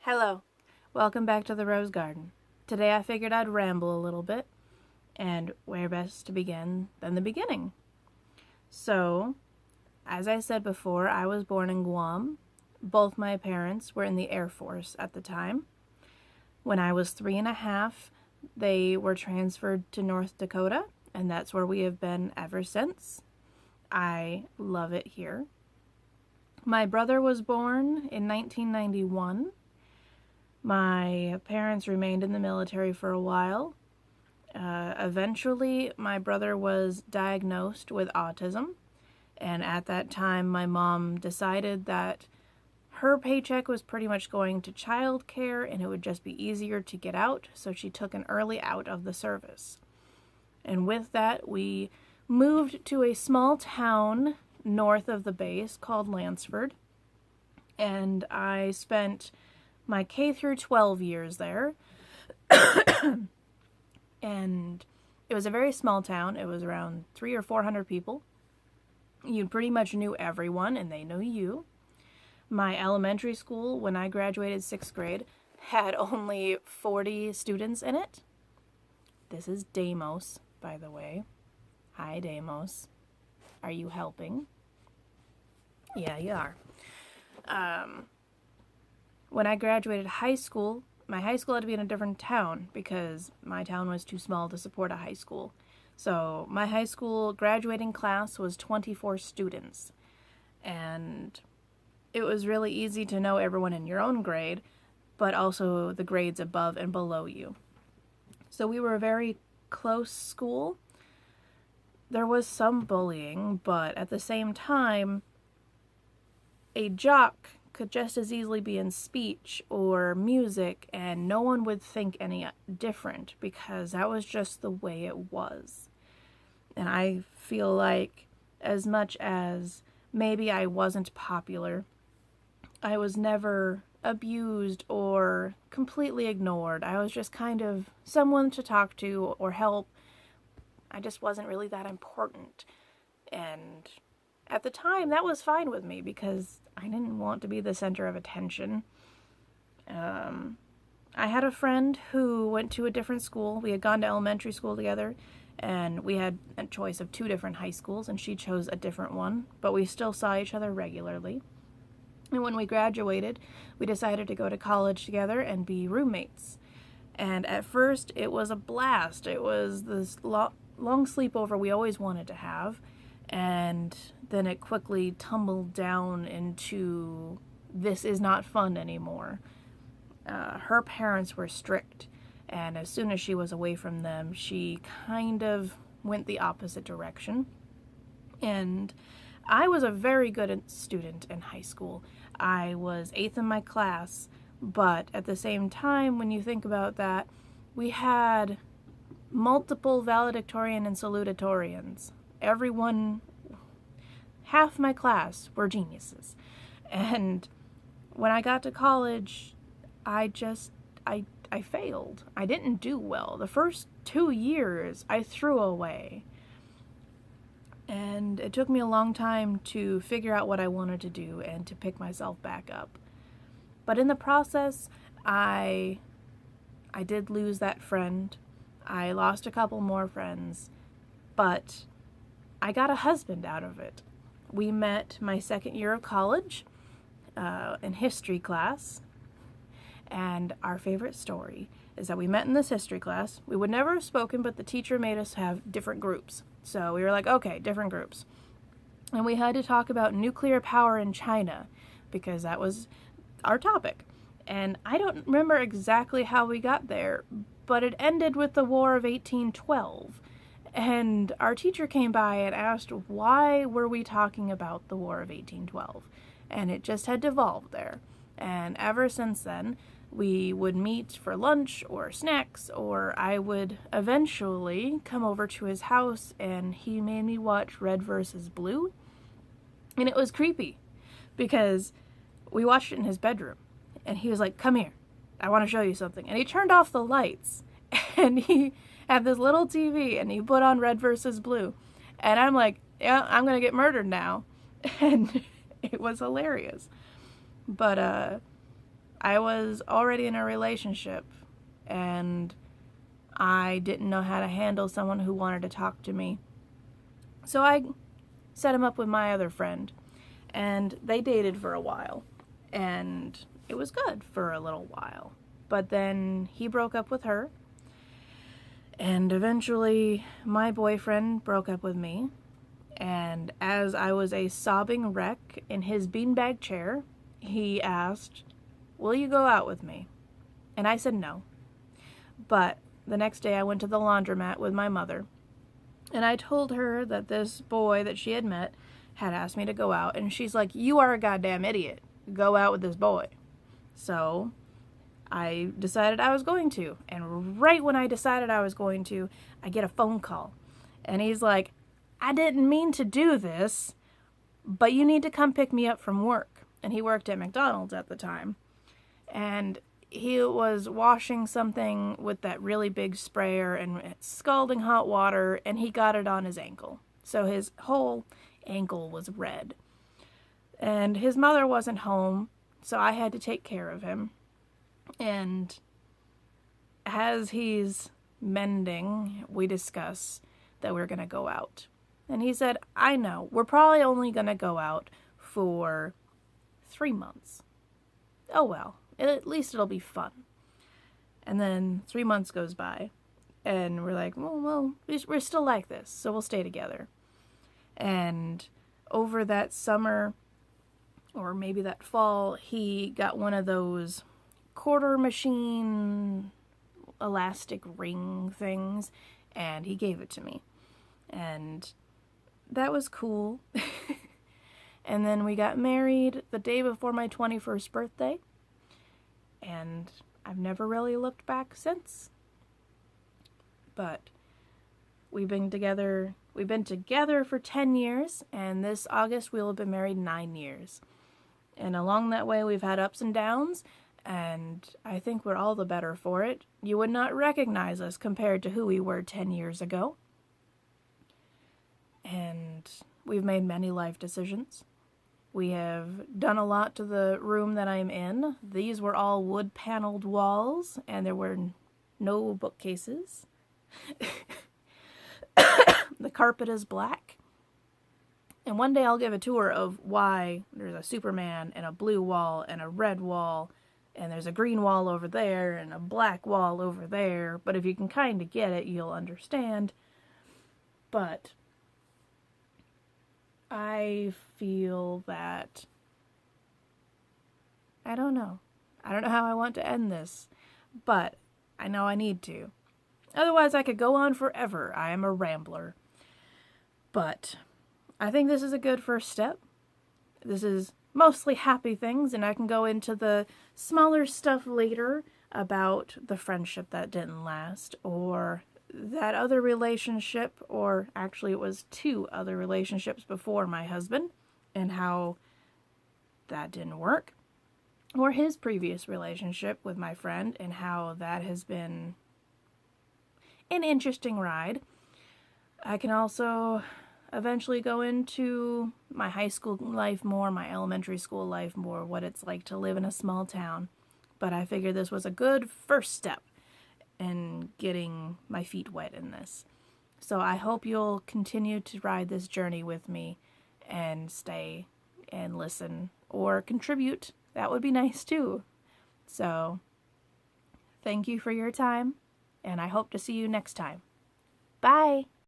Hello, welcome back to the Rose Garden. Today I figured I'd ramble a little bit, and where best to begin than the beginning. So, as I said before, I was born in Guam. Both my parents were in the Air Force at the time. When I was 3.5, they were transferred to North Dakota, and that's where we have been ever since. I love it here. My brother was born in 1991. My parents remained in the military for a while. Eventually, my brother was diagnosed with autism, and at that time, my mom decided that her paycheck was pretty much going to childcare, and it would just be easier to get out, so she took an early out of the service. And with that, we moved to a small town north of the base called Lansford, and I spent my K through 12 years there. And it was a very small town. It was around 300 or 400 people. You pretty much knew everyone, and they knew you. My elementary school, when I graduated 6th grade, had only 40 students in it. This is Deimos, by the way. Hi, Deimos. Are you helping? Yeah, you are. When I graduated high school, my high school had to be in a different town because my town was too small to support a high school. So my high school graduating class was 24 students. And it was really easy to know everyone in your own grade, but also the grades above and below you. So we were a very close school. There was some bullying, but at the same time, a jock could just as easily be in speech or music, and no one would think any different because that was just the way it was. And I feel like as much as maybe I wasn't popular, I was never abused or completely ignored. I was just kind of someone to talk to or help. I just wasn't really that important. And at the time, that was fine with me because I didn't want to be the center of attention. I had a friend who went to a different school. We had gone to elementary school together, and we had a choice of 2 different high schools, and she chose a different one, but we still saw each other regularly. And when we graduated, we decided to go to college together and be roommates. And at first, it was a blast. It was this long sleepover we always wanted to have. And then it quickly tumbled down into, this is not fun anymore. Her parents were strict, and as soon as she was away from them, she kind of went the opposite direction. And I was a very good student in high school. I was 8th in my class, but at the same time, when you think about that, we had multiple valedictorian and salutatorians. Half my class were geniuses. And when I got to college, I failed. I didn't do well. The first 2 years, I threw away. And it took me a long time to figure out what I wanted to do and to pick myself back up. But in the process, I did lose that friend. I lost a couple more friends, but I got a husband out of it. We met my 2nd year of college in history class, and our favorite story is that we met in this history class. We would never have spoken, but the teacher made us have different groups. So we were like, okay, different groups. And we had to talk about nuclear power in China because that was our topic. And I don't remember exactly how we got there, but it ended with the War of 1812. And our teacher came by and asked why were we talking about the War of 1812. And it just had devolved there. And ever since then, we would meet for lunch or snacks, or I would eventually come over to his house and he made me watch Red versus Blue. And it was creepy because we watched it in his bedroom and he was like, "Come here, I want to show you something." And he turned off the lights and he had this little TV and he put on Red versus Blue. And I'm like, yeah, I'm going to get murdered now. And it was hilarious. But I was already in a relationship, and I didn't know how to handle someone who wanted to talk to me. So I set him up with my other friend, and they dated for a while, and it was good for a little while. But then he broke up with her, and eventually my boyfriend broke up with me. And as I was a sobbing wreck in his beanbag chair, he asked, "Will you go out with me?" And I said no. But the next day I went to the laundromat with my mother, and I told her that this boy that she had met had asked me to go out, and she's like, "You are a goddamn idiot. Go out with this boy." So I decided I was going to, and right when I decided I was going to, I get a phone call, and he's like, "I didn't mean to do this, but you need to come pick me up from work." And he worked at McDonald's at the time. And he was washing something with that really big sprayer and it's scalding hot water, and he got it on his ankle. So his whole ankle was red. And his mother wasn't home, so I had to take care of him. And as he's mending, we discuss that we're going to go out. And he said, "I know, we're probably only going to go out for 3 months. Oh well, at least it'll be fun." And then 3 months goes by, and we're like, well, we're still like this, so we'll stay together. And over that summer, or maybe that fall, he got one of those quarter machine elastic ring things, and he gave it to me. And that was cool. And then we got married the day before my 21st birthday. And I've never really looked back since. But we've been together for 10 years, and this August we'll have been married 9 years. And along that way we've had ups and downs, and I think we're all the better for it. You would not recognize us compared to who we were 10 years ago. And we've made many life decisions. We have done a lot to the room that I'm in. These were all wood-paneled walls, and there were no bookcases. The carpet is black. And one day I'll give a tour of why there's a Superman and a blue wall and a red wall, and there's a green wall over there and a black wall over there. But if you can kind of get it, you'll understand. But I feel that, I don't know how I want to end this, but I know I need to. Otherwise I could go on forever. I am a rambler. But I think this is a good first step. This is mostly happy things, and I can go into the smaller stuff later about the friendship that didn't last, or that other relationship, or actually it was 2 other relationships before my husband, and how that didn't work, or his previous relationship with my friend, and how that has been an interesting ride. I can also eventually go into my high school life more, my elementary school life more, what it's like to live in a small town. But I figured this was a good first step in getting my feet wet in this. So I hope you'll continue to ride this journey with me and stay and listen or contribute. That would be nice too. So thank you for your time, and I hope to see you next time. Bye!